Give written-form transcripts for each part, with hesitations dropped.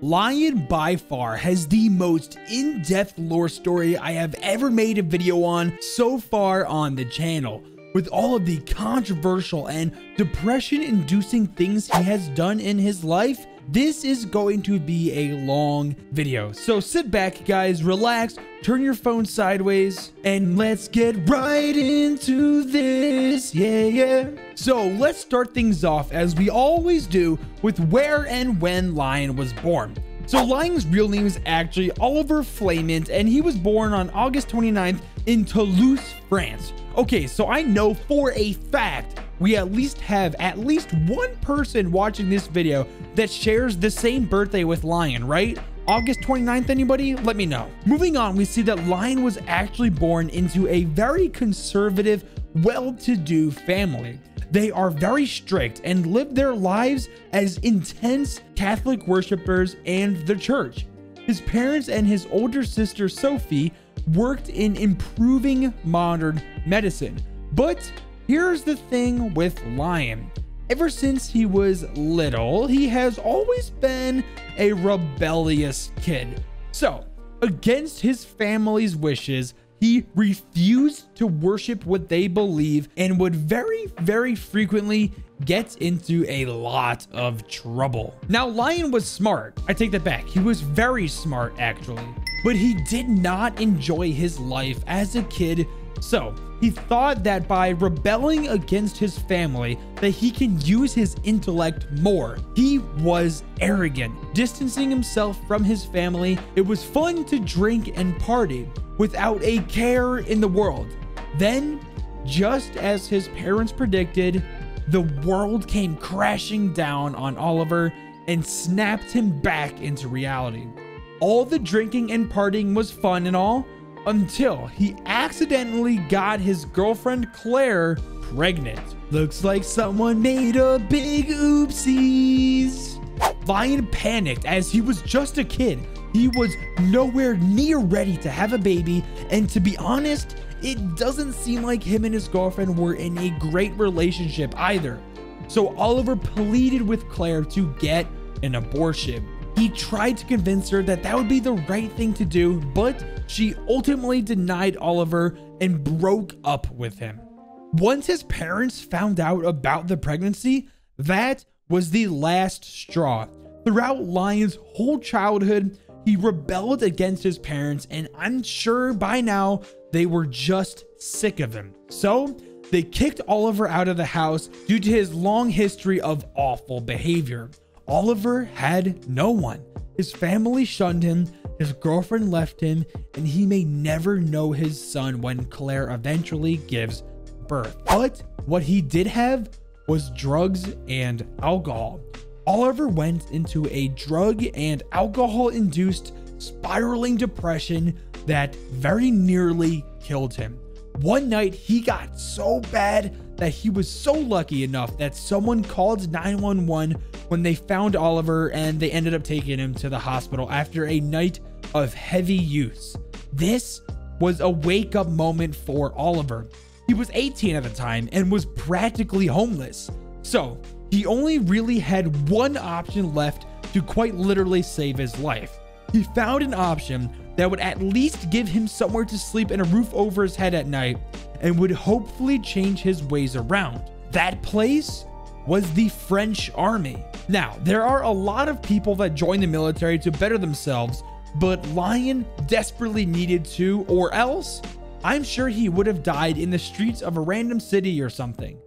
Lion by far has the most in-depth lore story I have ever made a video on so far on the channel. With all of the controversial and depression-inducing things he has done in his life, this is going to be a long video. So sit back, guys, relax, turn your phone sideways, and let's get right into this. Yeah. So let's start things off as we always do with where and when Lion was born. So Lion's real name is actually Oliver Flamant, and he was born on August 29th in Toulouse, France. Okay, so I know for a fact we at least have one person watching this video that shares the same birthday with Lion, right? August 29th, anybody? Let me know. Moving on, we see that Lion was actually born into a very conservative, well-to-do family. They are very strict and live their lives as intense Catholic worshippers and the church. His parents and his older sister Sophie worked in improving modern medicine. But here's the thing with Lion. Ever since he was little, he has always been a rebellious kid. So, against his family's wishes, he refused to worship what they believe and would very frequently get into a lot of trouble. Now, Lion was smart. I take that back. He was very smart, actually. But he did not enjoy his life as a kid. So he thought that by rebelling against his family, that he can use his intellect more. He was arrogant, distancing himself from his family. It was fun to drink and party without a care in the world. Then, just as his parents predicted, the world came crashing down on Oliver and snapped him back into reality. All the drinking and partying was fun and all, until he accidentally got his girlfriend Claire pregnant. Looks like someone made a big oopsies. Lion panicked as he was just a kid. He was nowhere near ready to have a baby, and to be honest, it doesn't seem like him and his girlfriend were in a great relationship either. So Oliver pleaded with Claire to get an abortion. He tried to convince her that that would be the right thing to do, but she ultimately denied Oliver and broke up with him. Once his parents found out about the pregnancy, that was the last straw. Throughout Lion's whole childhood, he rebelled against his parents, and I'm sure by now they were just sick of him. So they kicked Oliver out of the house due to his long history of awful behavior. Oliver had no one. His family shunned him, his girlfriend left him, and he may never know his son when Claire eventually gives birth. But what he did have was drugs and alcohol. Oliver went into a drug and alcohol-induced spiraling depression that very nearly killed him. One night, he got so bad that he was so lucky enough that someone called 911 when they found Oliver, and they ended up taking him to the hospital after a night of heavy use. This was a wake-up moment for Oliver. He was 18 at the time and was practically homeless. So he only really had one option left to quite literally save his life. He found an option that would at least give him somewhere to sleep and a roof over his head at night, and would hopefully change his ways around. That place was the French army. Now, there are a lot of people that join the military to better themselves, but Lion desperately needed to, or else I'm sure he would have died in the streets of a random city or something.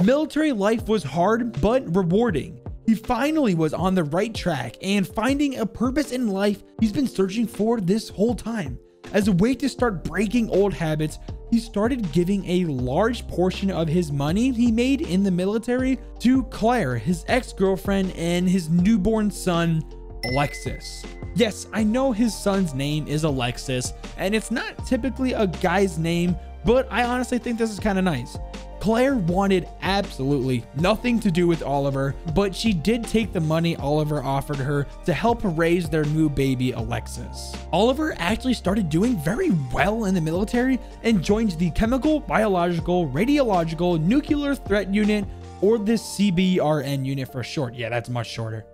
Military life was hard but rewarding. He finally was on the right track and finding a purpose in life he's been searching for this whole time. As a way to start breaking old habits, he started giving a large portion of his money he made in the military to Claire, his ex-girlfriend, and his newborn son, Alexis. Yes, I know his son's name is Alexis, and it's not typically a guy's name, but I honestly think this is kind of nice. Claire wanted absolutely nothing to do with Oliver, but she did take the money Oliver offered her to help raise their new baby, Alexis. Oliver actually started doing very well in the military and joined the Chemical, Biological, Radiological, Nuclear Threat Unit, or the CBRN unit for short. Yeah, that's much shorter.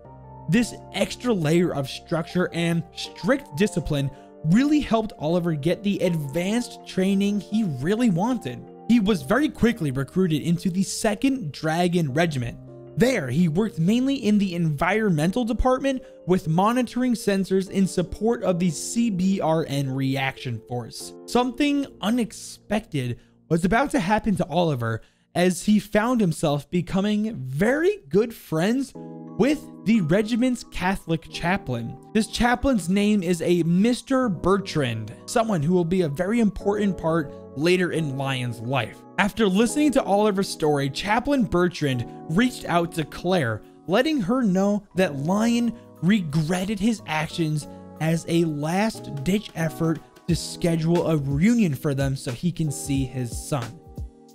This extra layer of structure and strict discipline really helped Oliver get the advanced training he really wanted. He was very quickly recruited into the 2nd Dragon Regiment. There, he worked mainly in the environmental department with monitoring sensors in support of the CBRN reaction force. Something unexpected was about to happen to Oliver as he found himself becoming very good friends with the regiment's Catholic chaplain. This chaplain's name is a Mr. Bertrand, someone who will be a very important part later in Lion's life. After listening to Oliver's story, Chaplain Bertrand reached out to Claire, letting her know that Lion regretted his actions as a last-ditch effort to schedule a reunion for them so he can see his son.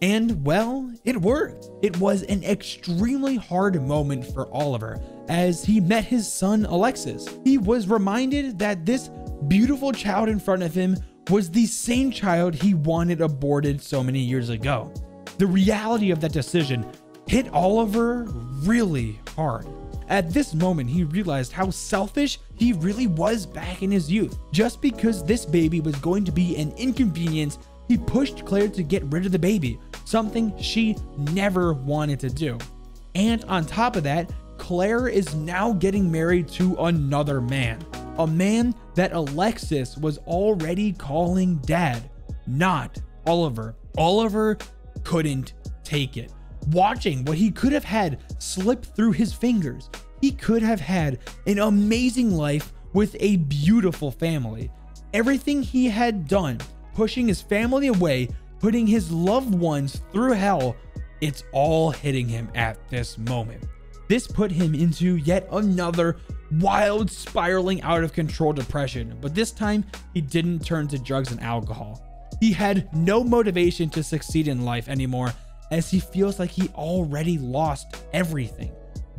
And well, it worked. It was an extremely hard moment for Oliver as he met his son Alexis. He was reminded that this beautiful child in front of him was the same child he wanted aborted so many years ago. The reality of that decision hit Oliver really hard. At this moment, he realized how selfish he really was back in his youth. Just because this baby was going to be an inconvenience, he pushed Claire to get rid of the baby, something she never wanted to do. And on top of that, Claire is now getting married to another man, a man that Alexis was already calling dad, not Oliver. Oliver couldn't take it. Watching what he could have had slip through his fingers, he could have had an amazing life with a beautiful family. Everything he had done, pushing his family away, putting his loved ones through hell, it's all hitting him at this moment. This put him into yet another wild, spiraling out of control depression, but this time he didn't turn to drugs and alcohol. He had no motivation to succeed in life anymore as he feels like he already lost everything.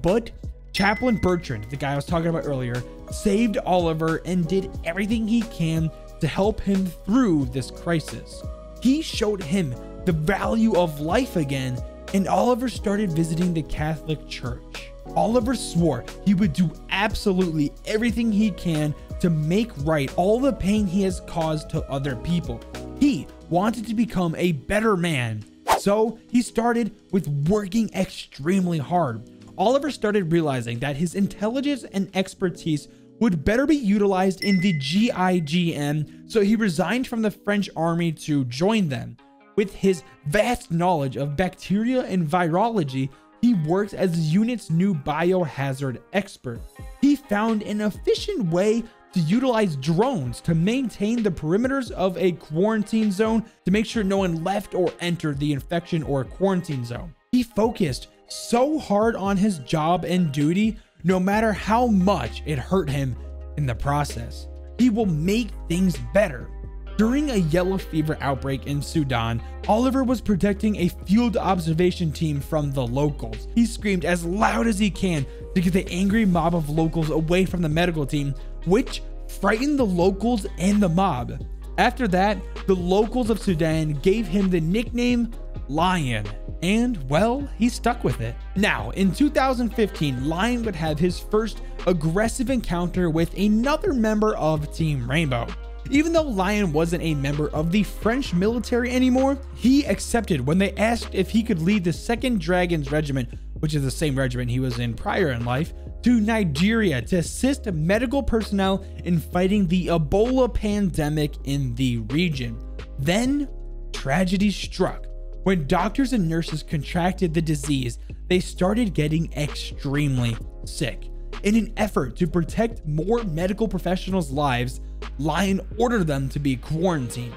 But Chaplain Bertrand, the guy I was talking about earlier, saved Oliver and did everything he can to help him through this crisis. He showed him the value of life again, and Oliver started visiting the Catholic Church. Oliver swore he would do absolutely everything he can to make right all the pain he has caused to other people. He wanted to become a better man, so he started with working extremely hard. Oliver started realizing that his intelligence and expertise would better be utilized in the GIGN, so he resigned from the French army to join them. With his vast knowledge of bacteria and virology, he worked as the unit's new biohazard expert. He found an efficient way to utilize drones to maintain the perimeters of a quarantine zone to make sure no one left or entered the infection or quarantine zone. He focused so hard on his job and duty, no matter how much it hurt him in the process. He will make things better. During a yellow fever outbreak in Sudan, Oliver was protecting a field observation team from the locals. He screamed as loud as he can to get the angry mob of locals away from the medical team, which frightened the locals and the mob. After that, the locals of Sudan gave him the nickname Lion, and well, he stuck with it. Now, in 2015, Lion would have his first aggressive encounter with another member of Team Rainbow. Even though Lion wasn't a member of the French military anymore, he accepted when they asked if he could lead the 2nd Dragon's Regiment, which is the same regiment he was in prior in life, to Nigeria to assist medical personnel in fighting the Ebola pandemic in the region. Then, tragedy struck. When doctors and nurses contracted the disease, they started getting extremely sick. In an effort to protect more medical professionals' lives, Lion ordered them to be quarantined.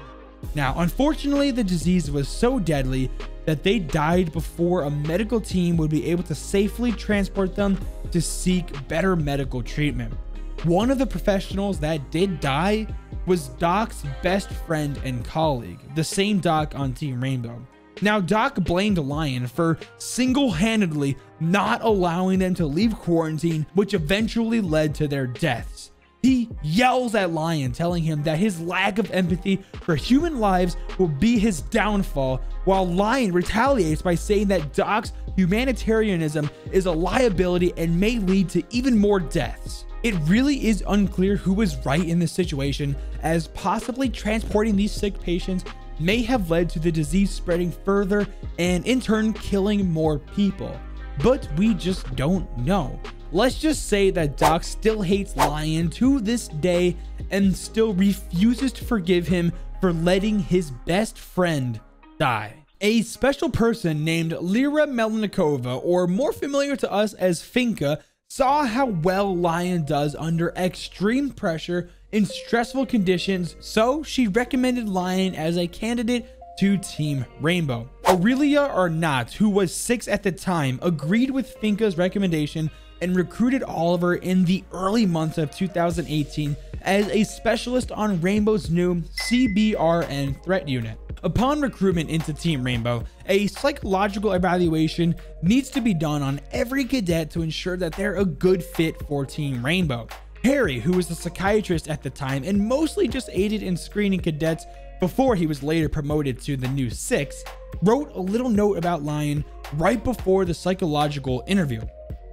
Now, unfortunately, the disease was so deadly that they died before a medical team would be able to safely transport them to seek better medical treatment. One of the professionals that did die was Doc's best friend and colleague, the same Doc on Team Rainbow. Now, Doc blamed Lion for single-handedly not allowing them to leave quarantine, which eventually led to their deaths. He yells at Lion, telling him that his lack of empathy for human lives will be his downfall, while Lion retaliates by saying that Doc's humanitarianism is a liability and may lead to even more deaths. It really is unclear who was right in this situation, as possibly transporting these sick patients may have led to the disease spreading further and in turn killing more people. But we just don't know. Let's just say that Doc still hates Lion to this day and still refuses to forgive him for letting his best friend die. A special person named Lyra Melnikova, or more familiar to us as Finka, saw how well Lion does under extreme pressure in stressful conditions, so she recommended Lion as a candidate to Team Rainbow. Aurelia Arnott, who was 6 at the time, agreed with Finka's recommendation and recruited Oliver in the early months of 2018 as a specialist on Rainbow's new CBRN threat unit. Upon recruitment into Team Rainbow, a psychological evaluation needs to be done on every cadet to ensure that they're a good fit for Team Rainbow. Harry, who was a psychiatrist at the time and mostly just aided in screening cadets before he was later promoted to the new 6, wrote a little note about Lion right before the psychological interview.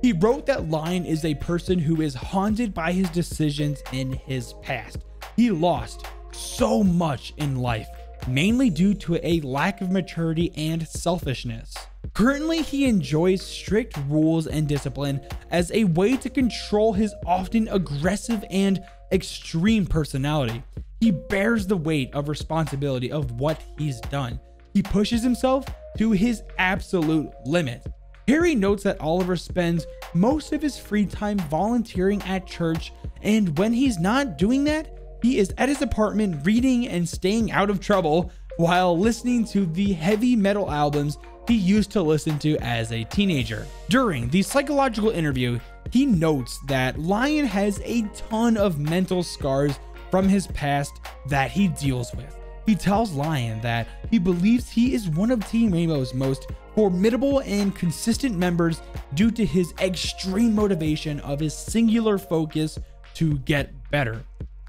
He wrote that Lion is a person who is haunted by his decisions in his past. He lost so much in life, mainly due to a lack of maturity and selfishness. Currently, he enjoys strict rules and discipline as a way to control his often aggressive and extreme personality. He bears the weight of responsibility of what he's done. He pushes himself to his absolute limit. Harry notes that Oliver spends most of his free time volunteering at church, and when he's not doing that, he is at his apartment reading and staying out of trouble while listening to the heavy metal albums he used to listen to as a teenager. During the psychological interview, he notes that Lion has a ton of mental scars from his past that he deals with. He tells Lion that he believes he is one of Team Rainbow's most formidable and consistent members due to his extreme motivation of his singular focus to get better.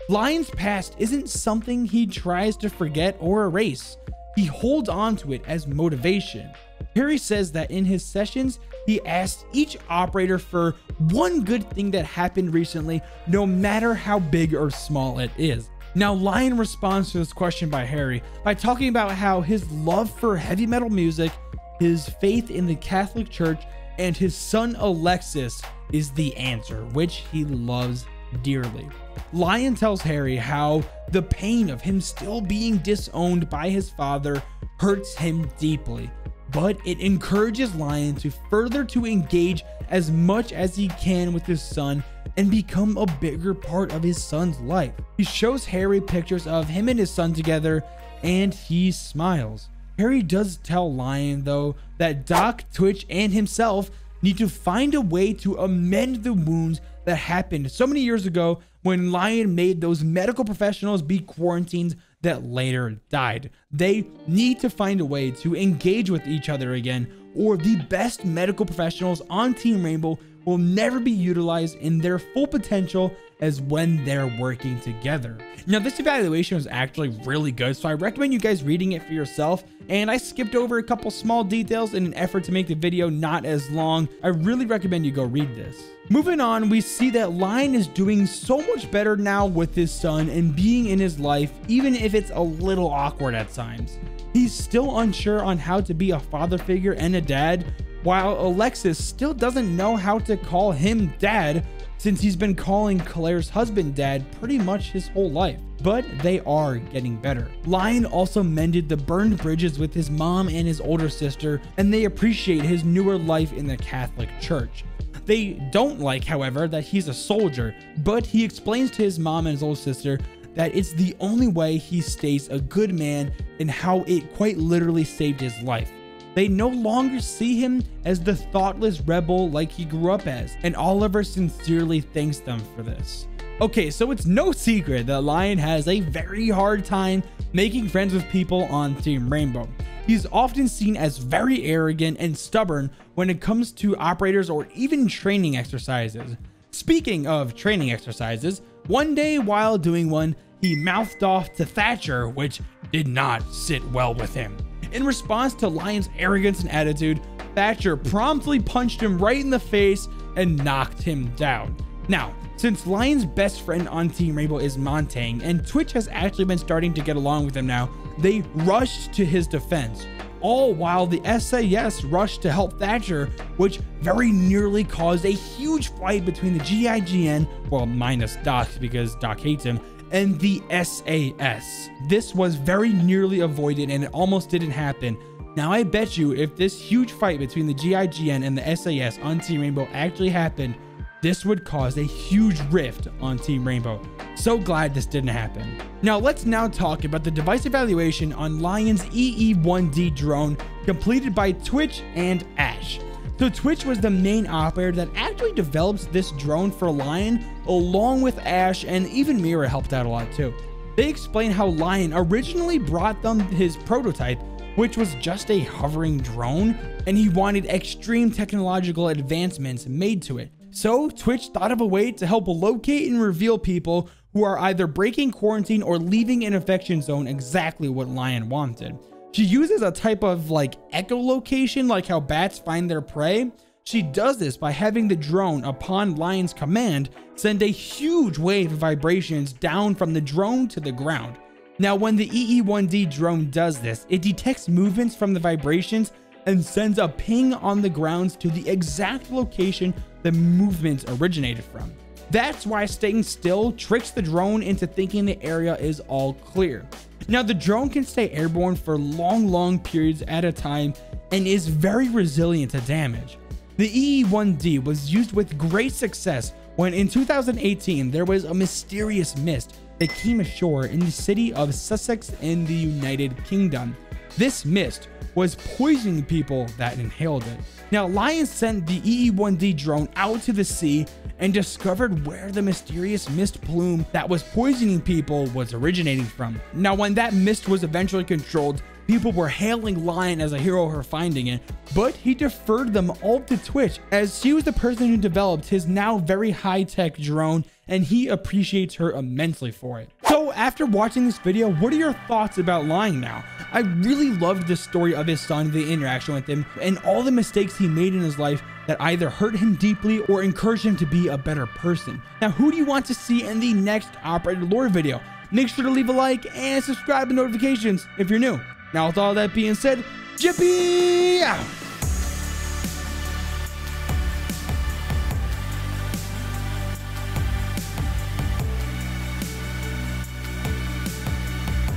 Lion's past isn't something he tries to forget or erase. He holds on to it as motivation. Harry says that in his sessions, he asks each operator for one good thing that happened recently, no matter how big or small it is. Now, Lion responds to this question by Harry by talking about how his love for heavy metal music, his faith in the Catholic Church, and his son Alexis is the answer, which he loves dearly. Lion tells Harry how the pain of him still being disowned by his father hurts him deeply, but it encourages Lion to further to engage as much as he can with his son and become a bigger part of his son's life. He shows Harry pictures of him and his son together, and he smiles. Harry does tell Lion, though, that Doc, Twitch, and himself need to find a way to amend the wounds that happened so many years ago when Lion made those medical professionals be quarantined that later died. They need to find a way to engage with each other again, or the best medical professionals on Team Rainbow will never be utilized in their full potential as when they're working together. Now, this evaluation was actually really good, so I recommend you guys reading it for yourself, and I skipped over a couple small details in an effort to make the video not as long. I really recommend you go read this. Moving on, we see that Lion is doing so much better now with his son and being in his life, even if it's a little awkward at times. He's still unsure on how to be a father figure and a dad, while Alexis still doesn't know how to call him dad since he's been calling Claire's husband dad pretty much his whole life. But they are getting better. Lion also mended the burned bridges with his mom and his older sister, and they appreciate his newer life in the Catholic Church. They don't like, however, that he's a soldier, but he explains to his mom and his older sister that it's the only way he stays a good man and how it quite literally saved his life. They no longer see him as the thoughtless rebel like he grew up as, and Oliver sincerely thanks them for this. Okay, so it's no secret that Lion has a very hard time making friends with people on Team Rainbow. He's often seen as very arrogant and stubborn when it comes to operators or even training exercises. Speaking of training exercises, One day while doing one, he mouthed off to Thatcher, which did not sit well with him. In response to Lion's arrogance and attitude, Thatcher promptly punched him right in the face and knocked him down. Now, since Lion's best friend on Team Rainbow is Montang, and Twitch has actually been starting to get along with him now, they rushed to his defense, all while the SAS rushed to help Thatcher, which very nearly caused a huge fight between the GIGN, well, minus Doc because Doc hates him, and the SAS. This was very nearly avoided and it almost didn't happen. Now I bet you if this huge fight between the GIGN and the SAS on Team Rainbow actually happened, this would cause a huge rift on Team Rainbow. So glad this didn't happen. Now let's now talk about the device evaluation on Lion's EE1D drone completed by Twitch and Ash. So Twitch was the main operator that actually develops this drone for Lion, along with Ash, and even Mira helped out a lot too. They explain how Lion originally brought them his prototype, which was just a hovering drone, and he wanted extreme technological advancements made to it. So Twitch thought of a way to help locate and reveal people who are either breaking quarantine or leaving an infection zone, exactly what Lion wanted. She uses a type of like echolocation, like how bats find their prey. She does this by having the drone, upon Lion's command, send a huge wave of vibrations down from the drone to the ground. Now, when the EE1D drone does this, it detects movements from the vibrations and sends a ping on the ground to the exact location the movements originated from. That's why staying still tricks the drone into thinking the area is all clear. Now, the drone can stay airborne for long periods at a time and is very resilient to damage. The EE1D was used with great success when in 2018 there was a mysterious mist that came ashore in the city of Sussex in the United Kingdom. This mist was poisoning people that inhaled it. Now, Lion sent the EE1D drone out to the sea and discovered where the mysterious mist plume that was poisoning people was originating from. Now, when that mist was eventually controlled, people were hailing Lion as a hero for finding it, but he deferred them all to Twitch as she was the person who developed his now very high-tech drone, and he appreciates her immensely for it. So after watching this video, what are your thoughts about Lion now? I really loved the story of his son, the interaction with him, and all the mistakes he made in his life that either hurt him deeply or encouraged him to be a better person. Now, who do you want to see in the next operated lore video? Make sure to leave a like and subscribe to notifications if you're new. Now, with all that being said, Jippy out!